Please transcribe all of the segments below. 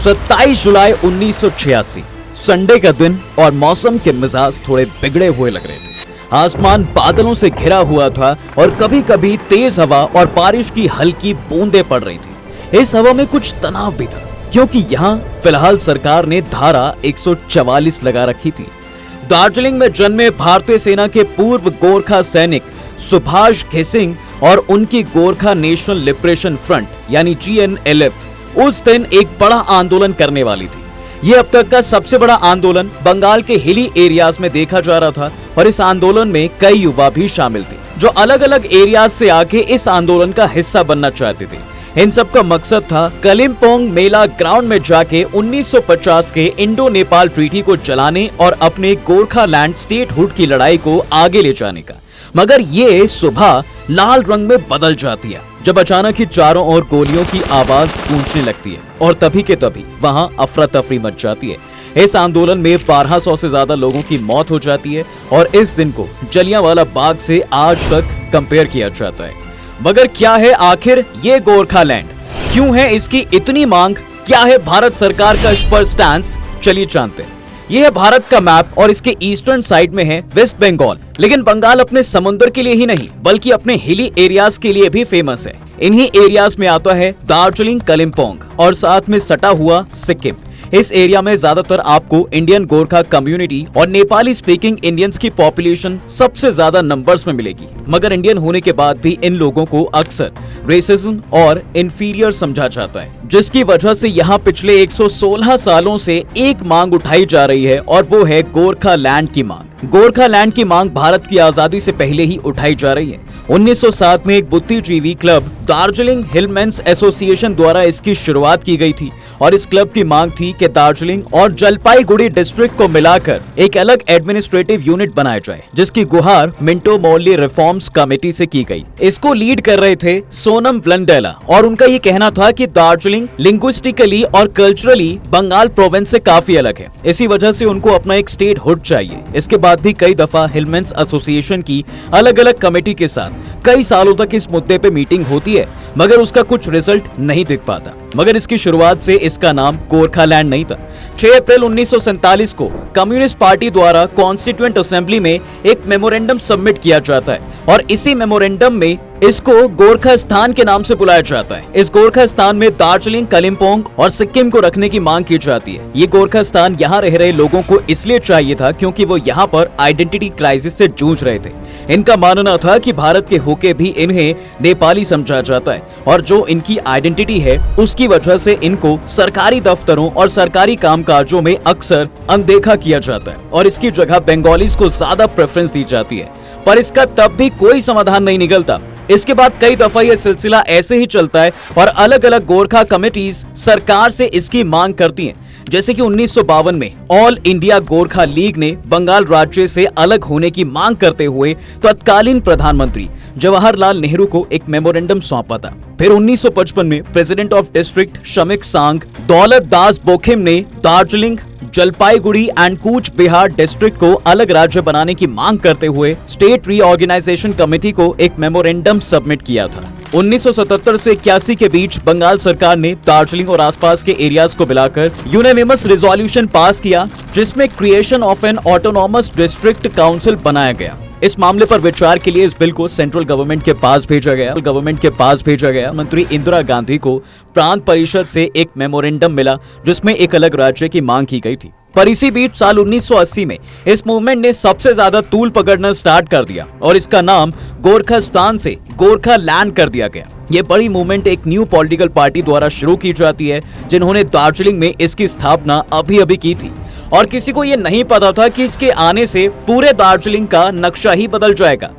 27 जुलाई 1986 Sunday का दिन और मौसम के मिजाज थोड़े बिगड़े हुए लग रहे थे। आसमान बादलों से घिरा हुआ था और कभी कभी तेज हवा और बारिश की हल्की बूंदें पड़ रही थी। इस हवा में कुछ तनाव भी था क्योंकि यहाँ फिलहाल सरकार ने धारा 144 लगा रखी थी। दार्जिलिंग में जन्मे भारतीय सेना के पूर्व गोरखा सैनिक सुभाष घिसिंग और उनकी गोरखा नेशनल लिबरेशन फ्रंट यानी GNLF उस दिन एक बड़ा आंदोलन करने वाली थी। यह अब तक का सबसे बड़ा आंदोलन बंगाल के हिली एरियाज में देखा जा रहा था और इस आंदोलन में कई युवा भी शामिल थे जो अलग अलग एरियाज से आके इस आंदोलन का हिस्सा बनना चाहते थे। इन सब का मकसद था कलिम्पोंग मेला ग्राउंड में जाके 1950 के इंडो नेपाल ट्रीटी को चलाने और अपने गोरखा लैंड स्टेटहुड की लड़ाई को आगे ले जाने का। मगर ये सुबह लाल रंग में बदल जाती है जब अचानक ही चारों ओर गोलियों की आवाज गूंजने लगती है और तभी के तभी वहां अफरा तफरी मच जाती है। इस आंदोलन में 1200 से ज्यादा लोगों की मौत हो जाती है और इस दिन को जलियांवाला बाग से आज तक कंपेयर किया जाता है। मगर क्या है आखिर ये गोरखा लैंड, क्यों है इसकी इतनी मांग, क्या है भारत सरकार का इस पर स्टैंस, चलिए जानते हैं। यह है भारत का मैप और इसके ईस्टर्न साइड में है वेस्ट बंगाल। लेकिन बंगाल अपने समुद्र के लिए ही नहीं बल्कि अपने हिली एरियाज के लिए भी फेमस है। इन्हीं एरियाज में आता है दार्जिलिंग, कलिम्पोंग और साथ में सटा हुआ सिक्किम। इस एरिया में ज्यादातर आपको इंडियन गोरखा कम्युनिटी और नेपाली स्पीकिंग इंडियंस की पॉपुलेशन सबसे ज्यादा नंबर्स में मिलेगी। मगर इंडियन होने के बाद भी इन लोगों को अक्सर रेसिज्म और इंफीरियर समझा जाता है, जिसकी वजह से यहाँ पिछले 116 सालों से एक मांग उठाई जा रही है और वो है गोरखा लैंड की मांग। गोरखा लैंड की मांग भारत की आजादी से पहले ही उठाई जा रही है। 1907 में एक बुद्धिजीवी क्लब दार्जिलिंग हिलमेन्स एसोसिएशन द्वारा इसकी शुरुआत की गई थी और इस क्लब की मांग थी कि दार्जिलिंग और जलपाईगुड़ी डिस्ट्रिक्ट को मिलाकर एक अलग एडमिनिस्ट्रेटिव यूनिट बनाया जाए, जिसकी गुहार मिंटो मोर्ली रिफॉर्म्स कमेटी से की गई। इसको लीड कर रहे थे सोनम ब्लंडेला और उनका ये कहना था कि दार्जिलिंग लिंग्विस्टिकली और कल्चरली बंगाल प्रोविंस से काफी अलग है, इसी वजह से उनको अपना एक स्टेट हुड चाहिए। इसके बाद भी कई दफा हिलमेन्स एसोसिएशन की अलग अलग कमेटी के साथ कई सालों तक इस मुद्दे पे मीटिंग होती है मगर उसका कुछ रिजल्ट नहीं दिख पाता। मगर इसकी शुरुआत से इसका नाम गोरखा लैंड नहीं था। 6 अप्रैल 1947 को कम्युनिस्ट पार्टी द्वारा कॉन्स्टिट्यूएंट असेंबली में एक मेमोरेंडम सबमिट किया जाता है और इसी मेमोरेंडम में इसको गोरखा स्थान के नाम से बुलाया जाता है। इस गोरखा स्थान में दार्जिलिंग, कलिम्पोंग और सिक्किम को रखने की मांग की जाती है। ये गोरखा स्थान यहाँ रह रहे लोगों को इसलिए चाहिए था क्योंकि वो यहाँ पर आइडेंटिटी क्राइसिस से जूझ रहे थे। इनका मानना था कि भारत के होके भी इन्हें नेपाली समझा जाता है और जो इनकी आइडेंटिटी है उसकी वजह से इनको सरकारी दफ्तरों और सरकारी कामकाजों में अक्सर अनदेखा किया जाता है और इसकी जगह बंगालीज को ज्यादा प्रेफरेंस दी जाती है। पर इसका तब भी कोई समाधान नहीं निकलता। इसके बाद कई दफा यह सिलसिला ऐसे ही चलता है और अलग अलग गोरखा कमेटीज सरकार से इसकी मांग करती हैं। जैसे कि 1952 में ऑल इंडिया गोरखा लीग ने बंगाल राज्य से अलग होने की मांग करते हुए तत्कालीन प्रधानमंत्री जवाहरलाल नेहरू को एक मेमोरेंडम सौंपा था। फिर 1955 में प्रेसिडेंट ऑफ डिस्ट्रिक्ट शमिक सांग दौलत दास बोखिम ने दार्जिलिंग, जलपाईगुड़ी एंड कूच बिहार डिस्ट्रिक्ट को अलग राज्य बनाने की मांग करते हुए स्टेट रीऑर्गेनाइजेशन कमेटी को एक मेमोरेंडम सबमिट किया था। 1977 से 81 के बीच बंगाल सरकार ने दार्जिलिंग और आसपास के एरियाज को मिलाकर यूनानिमस रिजोल्यूशन पास किया जिसमें creation of N autonomous district council बनाया गया। इस मामले पर विचार के लिए इस बिल को सेंट्रल गवर्नमेंट के पास भेजा गया। मंत्री इंदिरा गांधी को प्रांत परिषद से एक मेमोरेंडम मिला जिसमें एक अलग राज्य की मांग की गई थी। पर इसी बीच साल 1980 में इस मूवमेंट ने सबसे ज्यादा तूल पकड़ना स्टार्ट कर दिया और इसका नाम गोरखा स्थान से गोरखा लैंड कर दिया गया। ये बड़ी मूवमेंट एक न्यू पॉलिटिकल पार्टी द्वारा शुरू की जाती है जिन्होंने दार्जिलिंग में इसकी स्थापना अभी की थी और किसी को ये नहीं पता था कि इसके आने से पूरे दार्जिलिंग का नक्शा ही बदल जाएगा।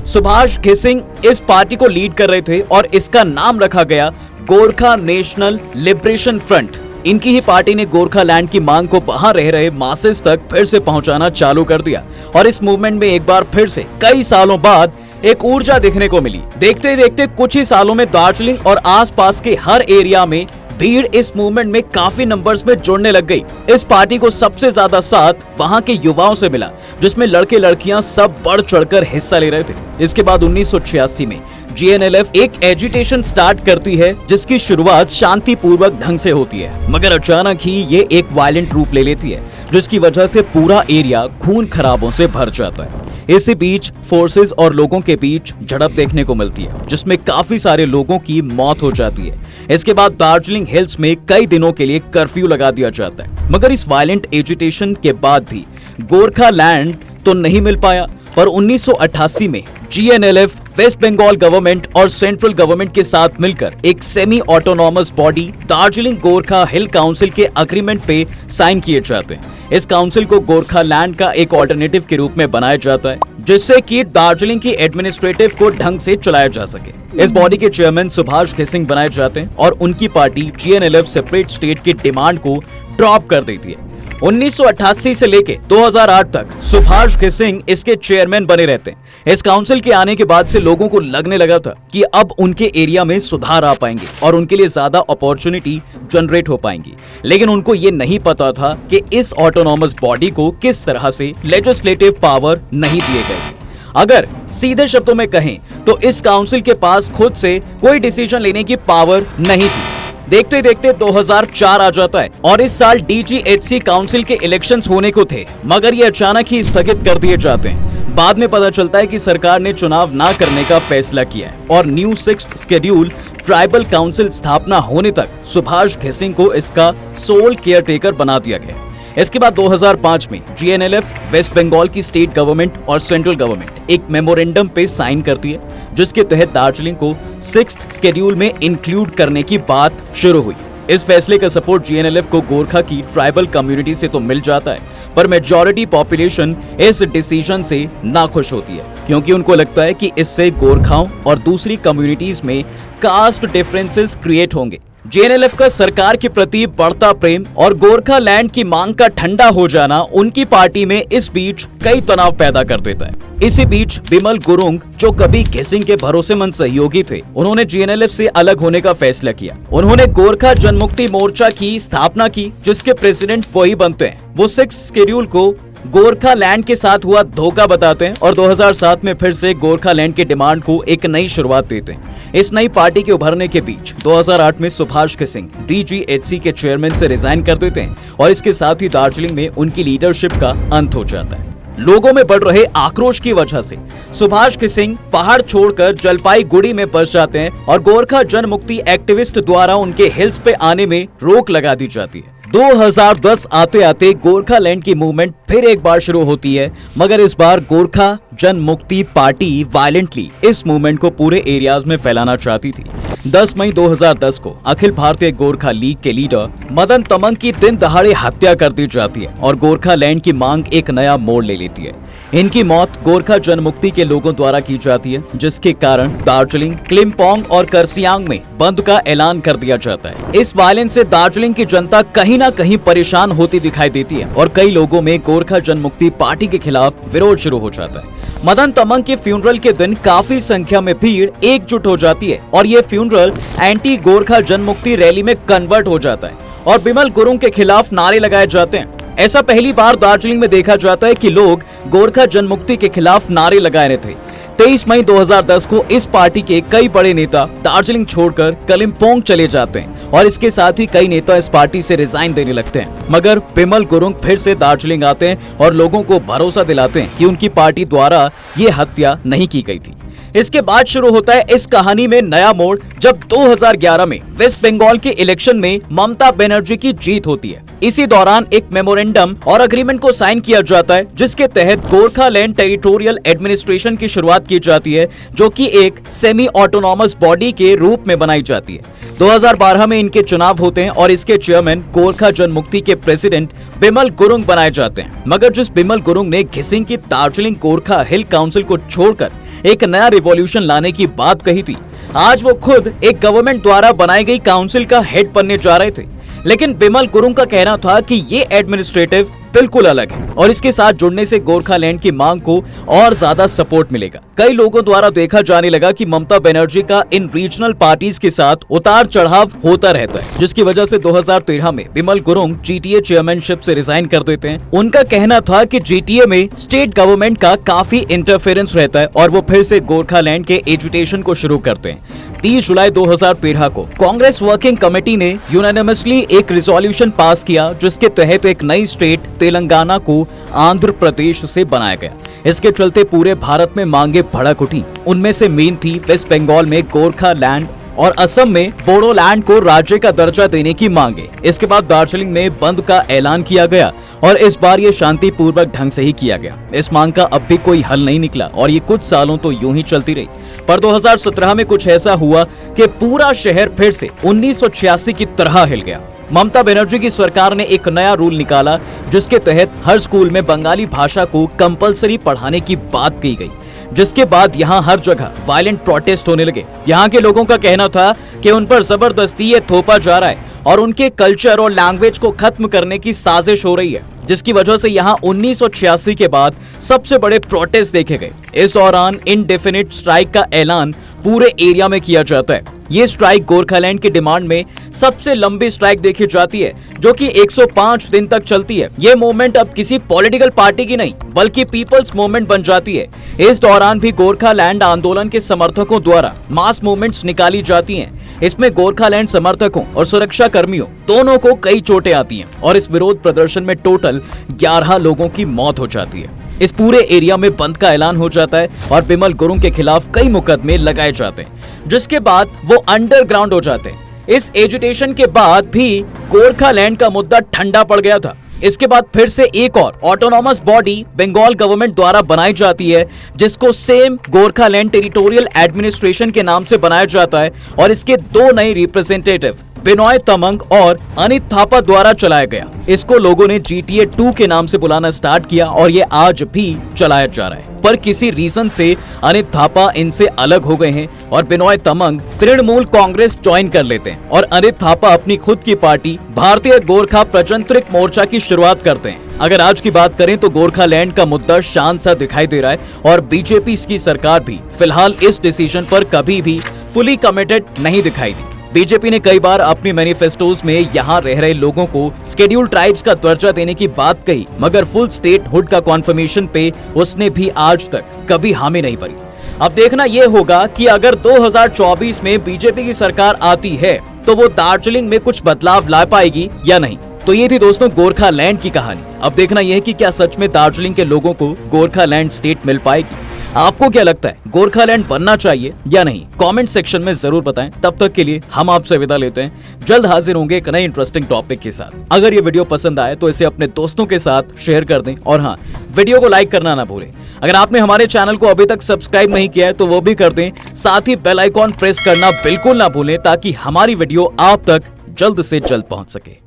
सुभाष घिसिंग इस पार्टी को लीड कर रहे थे और इसका नाम रखा गया गोरखा नेशनल लिबरेशन फ्रंट। इनकी ही पार्टी ने गोरखा लैंड की मांग को वहां रह रहे मासेस तक फिर से पहुंचाना चालू कर दिया और इस मूवमेंट में एक बार फिर से कई सालों बाद एक ऊर्जा देखने को मिली। देखते देखते कुछ ही सालों में दार्जिलिंग और आसपास के हर एरिया में भीड़ इस मूवमेंट में काफी नंबर्स में जुड़ने लग गई। इस पार्टी को सबसे ज्यादा साथ वहां के युवाओं से मिला जिसमें लड़के लड़कियां सब बढ़ चढ़कर हिस्सा ले रहे थे। इसके बाद 1986 में जीएनएलएफ एक एजिटेशन स्टार्ट करती है जिसकी शुरुआत शांतिपूर्वक ढंग से होती है, मगर अचानक ही ये एक वायलेंट रूप ले लेती है जिसकी वजह से पूरा एरिया खून खराबों से भर जाता है। इसी बीच फोर्सेस और लोगों के बीच झड़प देखने को मिलती है जिसमें काफी सारे लोगों की मौत हो जाती है। इसके बाद दार्जिलिंग हिल्स में कई दिनों के लिए कर्फ्यू लगा दिया जाता है, मगर इस वायलेंट एजिटेशन के बाद भी गोरखालैंड तो नहीं मिल पाया। पर 1988 में जीएनएलएफ वेस्ट बंगाल गवर्नमेंट और सेंट्रल गवर्नमेंट के साथ मिलकर एक semi autonomous body Darjeeling Gorkha हिल काउंसिल के अग्रीमेंट पे साइन किए जाते हैं। इस काउंसिल को गोरखालैंड का एक ऑल्टरनेटिव के रूप में बनाया जाता है जिससे कि दार्जिलिंग की एडमिनिस्ट्रेटिव को ढंग से चलाया जा सके। इस बॉडी के चेयरमैन सुभाष घिसिंग बनाए जाते हैं और उनकी पार्टी जीएनएलएफ सेपरेट स्टेट की डिमांड को ड्रॉप कर देती है। 1988 से लेके 2008 तक सुभाष घिसिंग इसके चेयरमैन बने रहते हैं। इस काउंसिल के आने के बाद से लोगों को लगने लगा था कि अब उनके एरिया में सुधार आ पाएंगे और उनके लिए ज्यादा अपॉर्चुनिटी जनरेट हो पाएंगी, लेकिन उनको ये नहीं पता था कि इस ऑटोनॉमस बॉडी को किस तरह से लेजिस्लेटिव पावर नहीं दिए गए। अगर सीधे शब्दों में कहें तो इस काउंसिल के पास खुद से कोई डिसीजन लेने की पावर नहीं थी। देखते ही देखते 2004 आ जाता है और इस साल डीजीएचसी काउंसिल के इलेक्शंस होने को थे, मगर ये अचानक ही स्थगित कर दिए जाते हैं। बाद में पता चलता है कि सरकार ने चुनाव ना करने का फैसला किया है और new 6th schedule tribal council स्थापना होने तक सुभाष घिसिंग को इसका सोल केयरटेकर बना दिया गया। इसके बाद 2005 में जीएनएलएफ वेस्ट बंगाल की स्टेट गवर्नमेंट और सेंट्रल गवर्नमेंट एक मेमोरेंडम पे साइन करती है जिसके तहत दार्जिलिंग को 6th शेड्यूल में इंक्लूड करने की बात शुरू हुई। इस फैसले का सपोर्ट जीएनएलएफ को गोरखा की ट्राइबल कम्युनिटी से तो मिल जाता है, पर मेजॉरिटी पॉपुलेशन इस डिसीजन से नाखुश होती है क्योंकि उनको लगता है कि इससे गोरखाओं और दूसरी कम्युनिटीज में कास्ट डिफरेंसेस क्रिएट होंगे। जीएनएलएफ का सरकार के प्रति बढ़ता प्रेम और गोरखालैंड की मांग का ठंडा हो जाना उनकी पार्टी में इस बीच कई तनाव पैदा कर देता है। इसी बीच बिमल गुरुंग, जो कभी घिसिंग के भरोसेमंद सहयोगी थे, उन्होंने जीएनएलएफ से अलग होने का फैसला किया। उन्होंने गोरखा जनमुक्ति मोर्चा की स्थापना की जिसके प्रेसिडेंट वही बनते हैं। वो 6th शेड्यूल को गोरखालैंड के साथ हुआ धोखा बताते हैं और 2007 में फिर से गोरखालैंड की डिमांड को एक नई शुरुआत देते हैं। इस नई पार्टी के उभरने के बीच 2008 में सुभाष घिसिंग डीजीएचसी के चेयरमैन से रिजाइन कर देते हैं और इसके साथ ही दार्जिलिंग में उनकी लीडरशिप का अंत हो जाता है। लोगों में बढ़ रहे आक्रोश की वजह से सुभाष घिसिंग पहाड़ छोड़कर जलपाईगुड़ी में बस जाते हैं और गोरखा जनमुक्ति एक्टिविस्ट द्वारा उनके हिल्स पे आने में रोक लगा दी जाती है। 2010 आते आते गोरखालैंड की मूवमेंट फिर एक बार शुरू होती है, मगर इस बार गोरखा जनमुक्ति पार्टी वायलेंटली इस मूवमेंट को पूरे एरियाज में फैलाना चाहती थी। 10 मई 2010 को अखिल भारतीय गोरखा लीग के लीडर मदन तमंग की दिन दहाड़े हत्या कर दी जाती है और गोरखालैंड की मांग एक नया मोड़ ले लेती है। इनकी मौत गोरखा जनमुक्ति के लोगों द्वारा की जाती है, जिसके कारण दार्जिलिंग, क्लिम्पोंग और करसियांग में बंद का ऐलान कर दिया जाता है। इस वायलेंस से दार्जिलिंग की जनता कहीं ना कहीं परेशान होती दिखाई देती है और कई लोगों में गोरखा जनमुक्ति पार्टी के खिलाफ विरोध शुरू हो जाता है। मदन तमंग के फ्यूनरल के दिन काफी संख्या में भीड़ एकजुट हो जाती है और ये funeral anti Gorkha Janmukti rally में कन्वर्ट हो जाता है और बिमल गुरुंग के खिलाफ नारे लगाए जाते हैं। ऐसा पहली बार दार्जिलिंग में देखा जाता है कि लोग गोरखा जनमुक्ति के खिलाफ नारे लगा रहे थे। 23 मई 2010 को इस पार्टी के कई बड़े नेता दार्जिलिंग छोड़कर कलिम्पोंग चले जाते हैं और इसके साथ ही कई नेता इस पार्टी से रिजाइन देने लगते हैं, मगर बिमल गुरुंग फिर से दार्जिलिंग आते हैं और लोगों को भरोसा दिलाते हैं कि उनकी पार्टी द्वारा ये हत्या नहीं की गई थी। इसके बाद शुरू होता है इस कहानी में नया मोड़, जब 2011 में वेस्ट बंगाल के इलेक्शन में ममता बनर्जी की जीत होती है। इसी दौरान एक मेमोरेंडम और अग्रीमेंट को साइन किया जाता है जिसके तहत गोरखालैंड टेरिटोरियल एडमिनिस्ट्रेशन की शुरुआत की जाती है, जो कि एक सेमी ऑटोनॉमस बॉडी के रूप में बनाई जाती है। 2012 में इनके चुनाव होते हैं और इसके चेयरमैन गोरखा जनमुक्ति के प्रेसिडेंट बिमल गुरुंग बनाए जाते हैं, मगर जिस बिमल गुरुंग ने घिसिंग की दार्जिलिंग गोरखा हिल काउंसिल को छोड़कर एक नया रिवॉल्यूशन लाने की बात कही थी, आज वो खुद एक गवर्नमेंट द्वारा बनाई गई काउंसिल का हेड बनने जा रहे थे। लेकिन बिमल गुरुंग का कहना था कि ये एडमिनिस्ट्रेटिव बिल्कुल अलग है और इसके साथ जुड़ने से गोरखालैंड की मांग को और ज्यादा सपोर्ट मिलेगा। कई लोगों द्वारा देखा जाने लगा कि ममता बनर्जी का इन रीजनल पार्टीज के साथ उतार चढ़ाव होता रहता है, जिसकी वजह से 2013 में बिमल गुरुंग जीटीए चेयरमैनशिप से रिजाइन कर देते हैं। उनका कहना था कि जीटीए में स्टेट गवर्नमेंट का काफी इंटरफेरेंस रहता है और वो फिर से गोरखालैंड के एजुटेशन को शुरू करते हैं। 30 जुलाई 2013 को कांग्रेस वर्किंग कमेटी ने यूनानिमसली एक रिजोल्यूशन पास किया, जिसके तहत एक नई स्टेट तेलंगाना को आंध्र प्रदेश से बनाया गया। इसके चलते पूरे भारत में मांगे भड़क उठी। उनमें से मेन थी वेस्ट बंगाल में गोरखालैंड और असम में बोडोलैंड को राज्य का दर्जा देने की मांगे। इसके बाद दार्जिलिंग में बंद का ऐलान किया गया और इस बार ये शांतिपूर्वक ढंग से ही किया गया। इस मांग का अब भी कोई हल नहीं निकला और ये कुछ सालों तो यूं ही चलती रही। पर 2017 में कुछ ऐसा हुआ कि पूरा शहर फिर से 1986 की तरह हिल गया। ममता बनर्जी की सरकार ने एक नया रूल निकाला, जिसके तहत हर स्कूल में बंगाली भाषा को कंपलसरी पढ़ाने की बात की गई, जिसके बाद यहाँ हर जगह वायलेंट प्रोटेस्ट होने लगे। यहाँ के लोगों का कहना था कि उन पर जबरदस्ती ये थोपा जा रहा है और उनके कल्चर और लैंग्वेज को खत्म करने की साजिश हो रही है, जिसकी वजह से यहाँ 1986 के बाद सबसे बड़े प्रोटेस्ट देखे गए। इस दौरान इनडेफिनिट स्ट्राइक का ऐलान पूरे एरिया में किया जाता है। ये स्ट्राइक गोरखालैंड की डिमांड में सबसे लंबी स्ट्राइक देखी जाती है, जो कि 105 दिन तक चलती है। ये मूवमेंट अब किसी पॉलिटिकल पार्टी की नहीं बल्कि पीपल्स मूवमेंट बन जाती है। इस दौरान भी गोरखालैंड आंदोलन के समर्थकों द्वारा मास मूवमेंट्स निकाली जाती हैं। इसमें गोरखालैंड समर्थकों और सुरक्षा कर्मियों दोनों को कई चोटें आती हैं और इस विरोध प्रदर्शन में टोटल 11 लोगों की मौत हो जाती है। इस पूरे एरिया में बंद का ऐलान हो जाता है और बिमल गुरुंग के खिलाफ कई मुकदमे लगाए जाते हैं, जिसके बाद वो अंडरग्राउंड हो जाते हैं। इस एजुटेशन के बाद भी गोरखालैंड का मुद्दा ठंडा पड़ गया था। इसके बाद फिर से एक और ऑटोनॉमस बॉडी बंगाल गवर्नमेंट द्वारा बनाई जाती है, जिसको सेम गोरखालैंड टेरिटोरियल एडमिनिस्ट्रेशन के नाम से बनाया जाता है और इसके 2 नए रिप्रेजेंटेटिव बिनॉय तमंग और अनित थापा द्वारा चलाया गया। इसको लोगों ने जीटीए 2 के नाम से बुलाना स्टार्ट किया और ये आज भी चलाया जा रहा है। पर किसी रीजन से अनित थापा इनसे अलग हो गए हैं और बिनॉय तमंग तृणमूल कांग्रेस ज्वाइन कर लेते हैं और अनित थापा अपनी खुद की पार्टी भारतीय गोरखा प्रजातांत्रिक मोर्चा की शुरुआत करते हैं। अगर आज की बात करें तो गोरखालैंड का मुद्दा शांत सा दिखाई दे रहा है और बीजेपी की सरकार भी फिलहाल इस डिसीजन पर कभी भी फुली कमिटेड नहीं दिखाई दी। बीजेपी ने कई बार अपनी मैनिफेस्टोज में यहाँ रह रहे लोगों को शेड्यूल ट्राइब्स का दर्जा देने की बात कही, मगर फुल स्टेट हुड का कॉन्फर्मेशन पे उसने भी आज तक कभी हामी नहीं भरी। अब देखना ये होगा कि अगर 2024 में बीजेपी की सरकार आती है तो वो दार्जिलिंग में कुछ बदलाव ला पाएगी या नहीं। तो ये थी दोस्तों गोरखालैंड की कहानी। अब देखना यह है कि क्या सच में दार्जिलिंग के लोगों को गोरखालैंड स्टेट मिल पाएगी। आपको क्या लगता है, गोरखालैंड बनना चाहिए या नहीं? कमेंट सेक्शन में जरूर बताएं। तब तक के लिए हम आपसे विदा लेते हैं। जल्द हाजिर होंगे एक नए इंटरेस्टिंग टॉपिक के साथ। अगर ये वीडियो पसंद आए तो इसे अपने दोस्तों के साथ शेयर कर दें और हाँ, वीडियो को लाइक करना ना भूलें। अगर आपने हमारे चैनल को अभी तक सब्सक्राइब नहीं किया है तो वो भी कर दें। साथ ही बेल आइकॉन प्रेस करना बिल्कुल ना भूलें ताकि हमारी वीडियो आप तक जल्द से जल्द पहुंच सके।